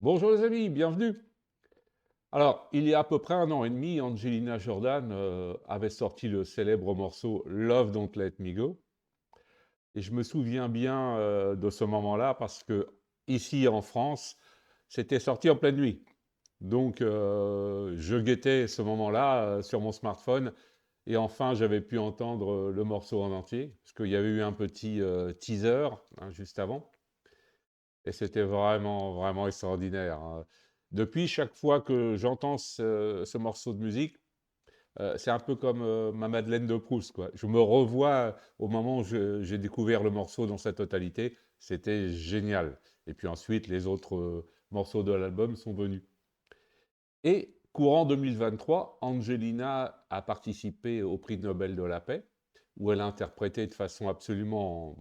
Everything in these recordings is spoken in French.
Bonjour les amis, bienvenue. Alors, il y a à peu près un an et demi, Angelina Jordan avait sorti le célèbre morceau Love Don't Let Me Go. Et je me souviens bien de ce moment-là parce que ici en France, c'était sorti en pleine nuit. Donc, je guettais ce moment-là sur mon smartphone et enfin, j'avais pu entendre le morceau en entier parce qu'il y avait eu un petit teaser juste avant. Et c'était vraiment, vraiment extraordinaire, hein. Depuis, chaque fois que j'entends ce morceau de musique, c'est un peu comme ma Madeleine de Proust, quoi. Je me revois au moment où j'ai découvert le morceau dans sa totalité. C'était génial. Et puis ensuite, les autres morceaux de l'album sont venus. Et courant 2023, Angelina a participé au prix Nobel de la paix, où elle a interprété de façon absolument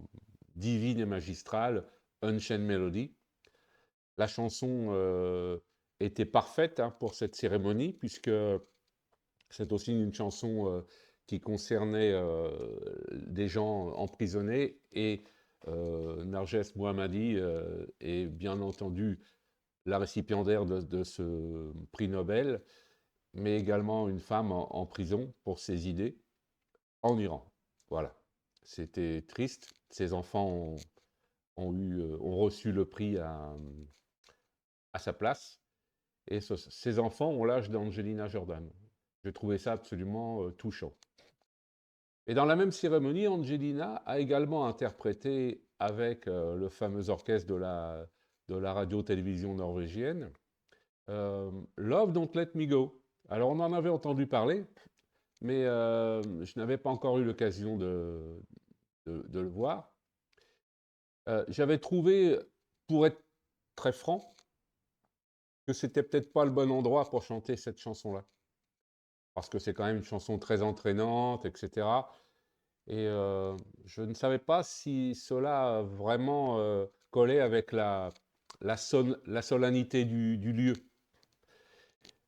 divine et magistrale Unchained Melody. La chanson était parfaite pour cette cérémonie, puisque c'est aussi une chanson qui concernait des gens emprisonnés et Narges Mohammadi est bien entendu la récipiendaire de ce prix Nobel, mais également une femme en prison pour ses idées en Iran. Voilà. C'était triste. Ses enfants ont reçu le prix à sa place. Et ces enfants ont l'âge d'Angelina Jordan. J'ai trouvé ça absolument touchant. Et dans la même cérémonie, Angelina a également interprété avec le fameux orchestre de la radio-télévision norvégienne Love Don't Let Me Go. Alors on en avait entendu parler, mais je n'avais pas encore eu l'occasion de le voir. J'avais trouvé, pour être très franc, que c'était peut-être pas le bon endroit pour chanter cette chanson-là. Parce que c'est quand même une chanson très entraînante, etc. Et je ne savais pas si cela vraiment collait avec la solennité du lieu.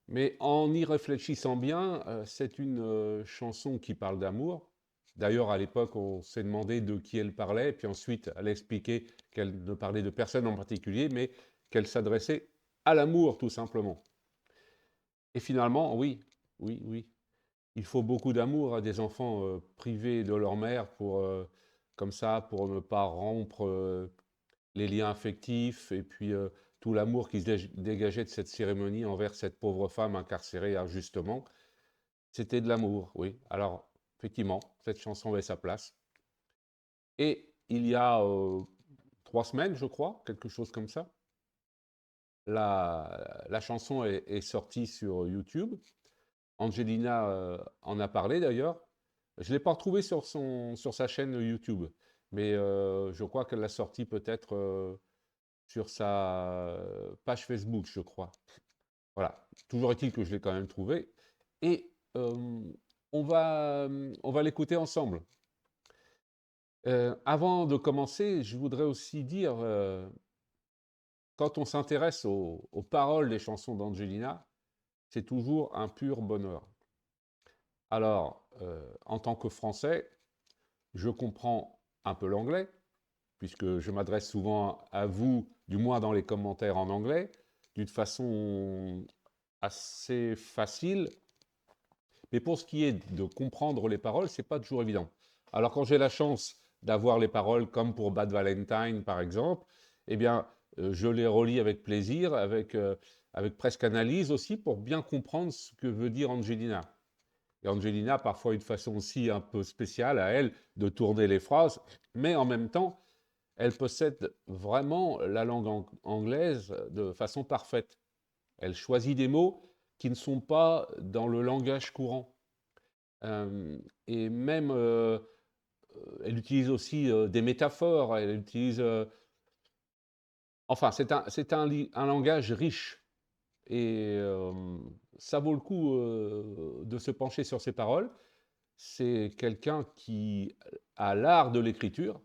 Mais en y réfléchissant bien, c'est une chanson qui parle d'amour. D'ailleurs, à l'époque, on s'est demandé de qui elle parlait, puis ensuite, elle a expliqué qu'elle ne parlait de personne en particulier, mais qu'elle s'adressait à l'amour, tout simplement. Et finalement, oui, oui, oui, il faut beaucoup d'amour à des enfants privés de leur mère pour, comme ça, pour ne pas rompre les liens affectifs et puis tout l'amour qui se dégageait de cette cérémonie envers cette pauvre femme incarcérée injustement. C'était de l'amour, oui. Alors, effectivement, cette chanson avait sa place. Et il y a 3 semaines, je crois, quelque chose comme ça, la chanson est sortie sur YouTube. Angelina en a parlé d'ailleurs. Je ne l'ai pas retrouvé sur sa chaîne YouTube, mais je crois qu'elle l'a sorti peut-être sur sa page Facebook, je crois. Voilà. Toujours est-il que je l'ai quand même trouvé. Et on va l'écouter ensemble. Avant de commencer, je voudrais aussi dire, quand on s'intéresse aux paroles des chansons d'Angelina, c'est toujours un pur bonheur. Alors, en tant que Français, je comprends un peu l'anglais, puisque je m'adresse souvent à vous, du moins dans les commentaires en anglais, d'une façon assez facile. Mais pour ce qui est de comprendre les paroles, c'est pas toujours évident. Alors quand j'ai la chance d'avoir les paroles comme pour Bad Valentine par exemple, eh bien je les relis avec plaisir, avec presque analyse aussi pour bien comprendre ce que veut dire Angelina. Et Angelina a parfois une façon aussi un peu spéciale à elle de tourner les phrases, mais en même temps, elle possède vraiment la langue anglaise de façon parfaite. Elle choisit des mots qui ne sont pas dans le langage courant. Euh, et même, elle utilise aussi des métaphores, elle utilise... enfin, un langage riche. Et ça vaut le coup de se pencher sur ses paroles. C'est quelqu'un qui a l'art de l'écriture.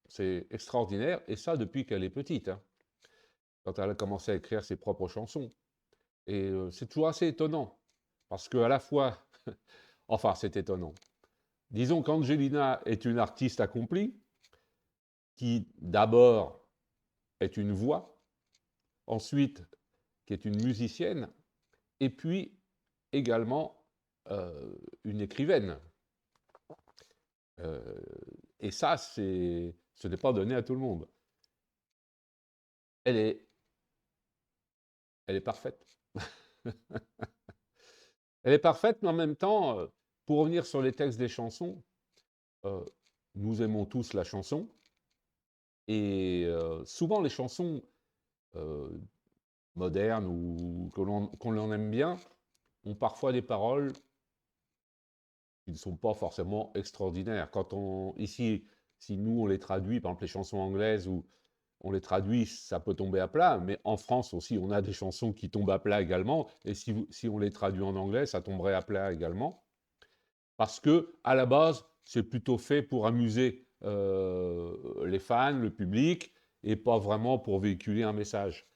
C'est extraordinaire. Et ça depuis qu'elle est petite, hein, quand elle a commencé à écrire ses propres chansons. Et c'est toujours assez étonnant. Parce qu'à la fois... enfin, c'est étonnant. Disons qu'Angelina est une artiste accomplie qui, d'abord, est une voix. ensuite qui est une musicienne, et puis également une écrivaine. Et ça, ce n'est pas donné à tout le monde. Elle est parfaite. Elle est parfaite, mais en même temps, pour revenir sur les textes des chansons, nous aimons tous la chanson, et souvent les chansons modernes ou qu'on l'on aime bien ont parfois des paroles qui ne sont pas forcément extraordinaires. Ici, si nous on les traduit, par exemple les chansons anglaises, ou on les traduit, ça peut tomber à plat, mais en France aussi, on a des chansons qui tombent à plat également, et si on les traduit en anglais, ça tomberait à plat également, parce que à la base, c'est plutôt fait pour amuser les fans, le public, et pas vraiment pour véhiculer un message.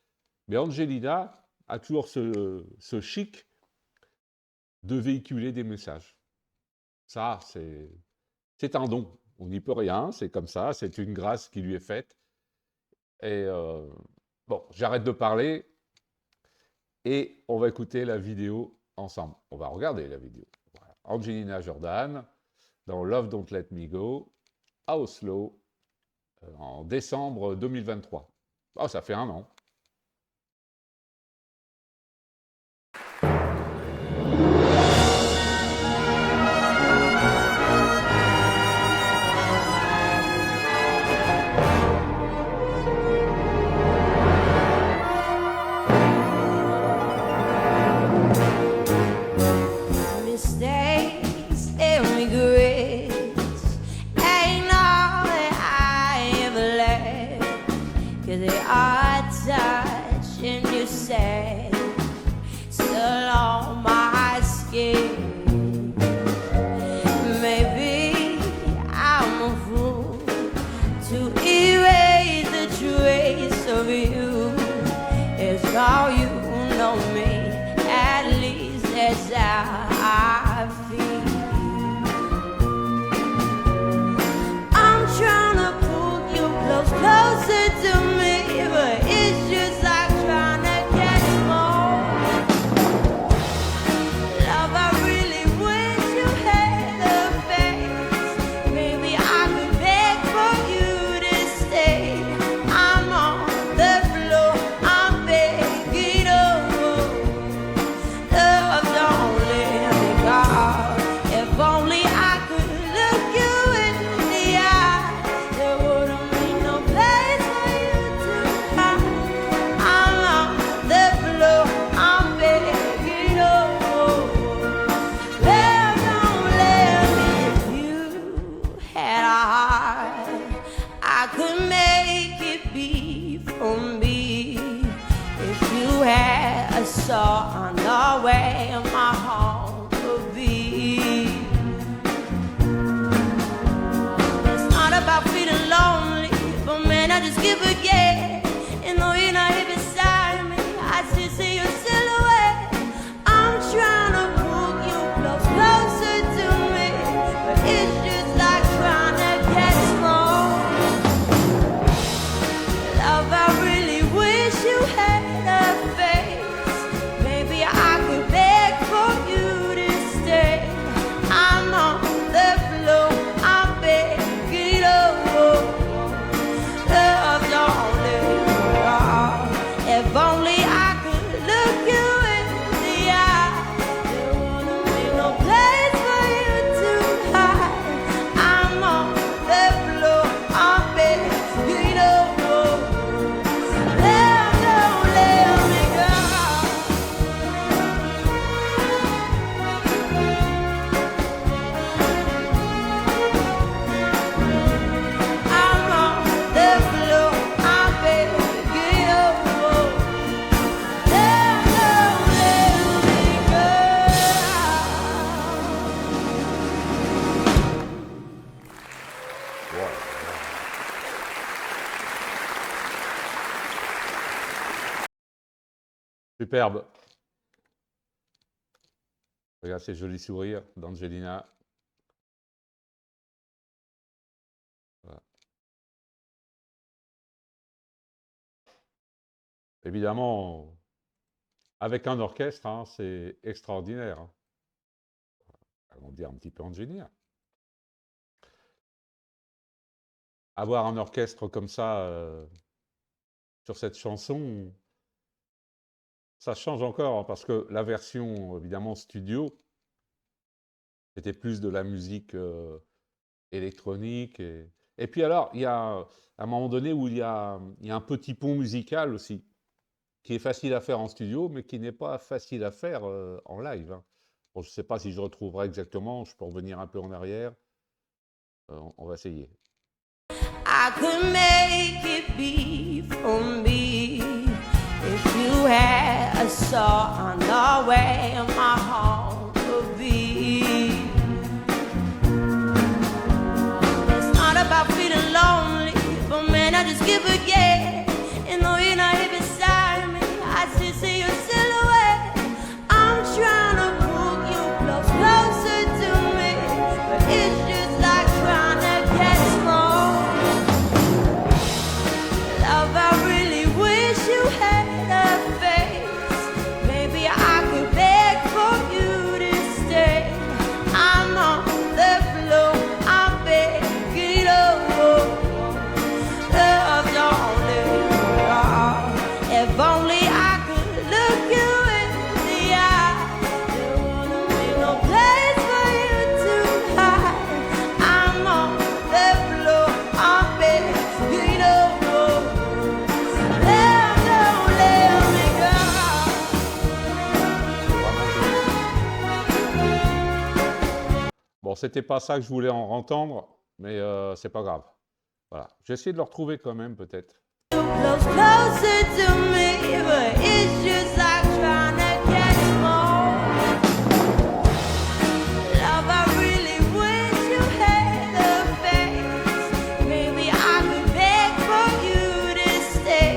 Mais Angelina a toujours ce chic de véhiculer des messages. Ça, c'est un don. On n'y peut rien, c'est comme ça, c'est une grâce qui lui est faite. Et bon, j'arrête de parler et on va écouter la vidéo ensemble. On va regarder la vidéo. Voilà. Angelina Jordan dans Love Don't Let Me Go à Oslo en décembre 2023. Oh, ça fait un an. Mistakes and regrets ain't all that I ever left, 'cause they are touching you sad, still on my skin. Maybe I'm a fool to erase the trace of you. It's all you know me, at least that's how I feel. I'm trying to pull you closer to me, but it's just like trying to catch more. Love, I really wish you had a face. Maybe I could beg for you to stay. I'm on the floor, I'm begging, oh, love, don't let me go. If only I could look you in the eye, there wouldn't be no place for you to hide. I'm on the floor, I'm begging, oh, love, don't let me. If you had a heart, I could make it beat for me. If you had a soul, I know where my home would be. It's not about feeling lonely, but man, I just keep forgetting. And though you're not here beside me, I still see your silhouette. I'm trying to pull you closer to me, but it's just like trying to catch more. Love, I really wish you had a face. Maybe I could beg for you to stay. I'm on the floor, I'm begging, oh, love, don't let me go. If only I could look you in the eye, there wouldn't be no place for you to hide. I'm on the floor, I'm begging, oh, love, don't let me go. I'm on the floor, I'm begging, oh, love, don't let me go. Wow. Superbe. Regarde ces jolis sourires d'Angelina. Voilà. Évidemment, avec un orchestre, hein, c'est extraordinaire, hein. Allons dire un petit peu ingénieur. Avoir un orchestre comme ça sur cette chanson, ça change encore, hein, parce que la version, évidemment, studio, c'était plus de la musique électronique. Et puis alors, il y a un moment donné où il y a un petit pont musical aussi, qui est facile à faire en studio, mais qui n'est pas facile à faire en live, hein. Bon, je ne sais pas si je retrouverai exactement, je peux revenir un peu en arrière. On va essayer. I could make it be for me if you had a saw on the way my home would be. It's not about feeling lonely, but man, I just can't forget. And though you're not here beside me, I still see your silhouette. I'm trying to pull you close, closer to me, but it's just like trying to catch smoke. Love, I really wish you had a face. Maybe I could beg for you to stay. I'm on the floor, I'm begging, oh, love, don't let me go. If only I could look you in the eye, there wouldn't be no place for you to hide. I'm on the floor, I'm begging, oh, love, don't let me go. Vraiment joli. Bon, c'était pas ça que je voulais en entendre, mais c'est pas grave. Voilà. J'ai essayé de le retrouver quand même, peut-être. Close, closer to me, but it's just like trying to catch more. Love, I really wish you had a face. Maybe I could beg for you to stay.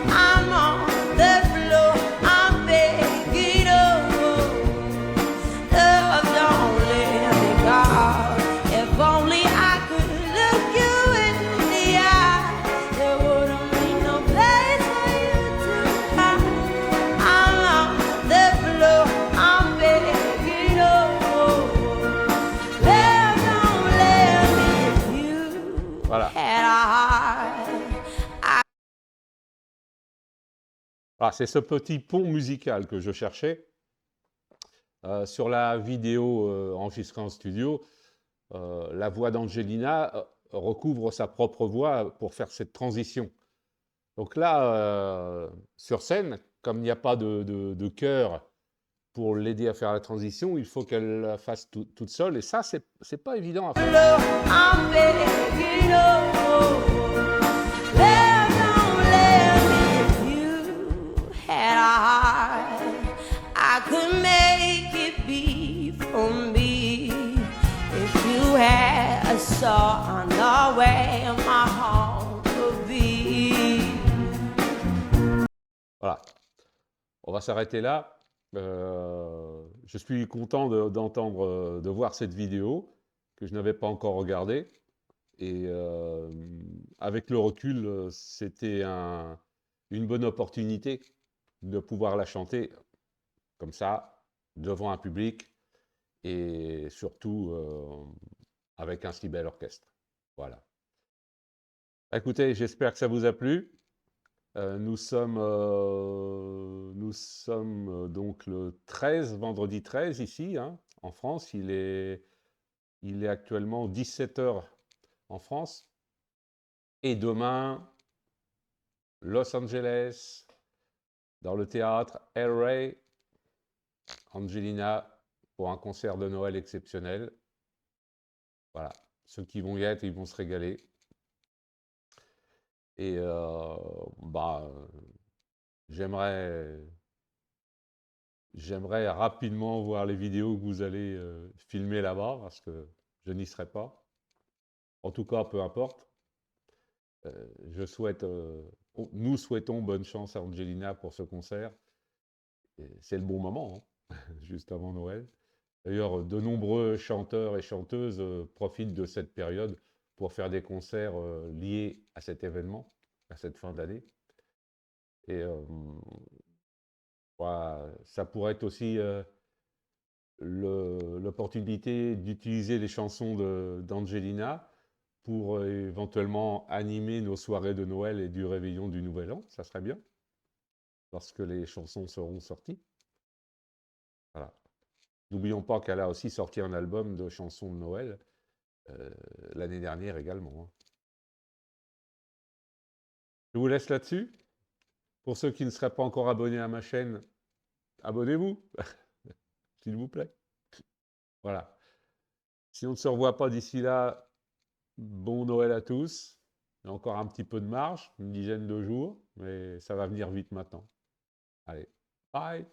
I'm on the floor, I'm begging, oh, love, don't let me go. If only I could look you in the eye, there wouldn't be no place for you to hide. I'm on the floor, I'm begging, oh, love, don't let me. If you Voilà. had a heart, Ah, c'est ce petit pont musical que je cherchais. Sur la vidéo enregistrée en studio, la voix d'Angelina recouvre sa propre voix pour faire cette transition. Donc là, sur scène, comme il n'y a pas de chœur pour l'aider à faire la transition, il faut qu'elle la fasse toute seule. Et ça, c'est pas évident à faire. I'm begging, oh, love, don't let me. If you had a heart, I could make it be for me. If you had a saw on the way my home would be. Voilà. On va s'arrêter là. Je suis content d'entendre, de voir cette vidéo que je n'avais pas encore regardée. Et avec le recul, c'était une bonne opportunité de pouvoir la chanter comme ça, devant un public, et surtout avec un si bel orchestre. Voilà. Écoutez, j'espère que ça vous a plu. Nous sommes donc le 13, vendredi 13 ici, hein, en France. Il est actuellement 17 h en France. Et demain, Los Angeles, dans le théâtre El Rey, Angelina, pour un concert de Noël exceptionnel. Voilà. Ceux qui vont y être, ils vont se régaler. Et j'aimerais rapidement voir les vidéos que vous allez filmer là-bas, parce que je n'y serai pas. En tout cas, peu importe. Nous souhaitons bonne chance à Angelina pour ce concert. C'est le bon moment, hein, juste avant Noël. D'ailleurs, de nombreux chanteurs et chanteuses profitent de cette période pour faire des concerts liés à cet événement, à cette fin d'année. Et voilà, ça pourrait être aussi l'opportunité d'utiliser les chansons d'Angelina pour éventuellement animer nos soirées de Noël et du réveillon du Nouvel An. Ça serait bien, lorsque les chansons seront sorties. Voilà. N'oublions pas qu'elle a aussi sorti un album de chansons de Noël l'année dernière également, hein. Je vous laisse là-dessus. Pour ceux qui ne seraient pas encore abonnés à ma chaîne, abonnez-vous, s'il vous plaît. Voilà. Si on ne se revoit pas d'ici là, bon Noël à tous. Il y a encore un petit peu de marge, une dizaine de jours, mais ça va venir vite maintenant. Allez, bye!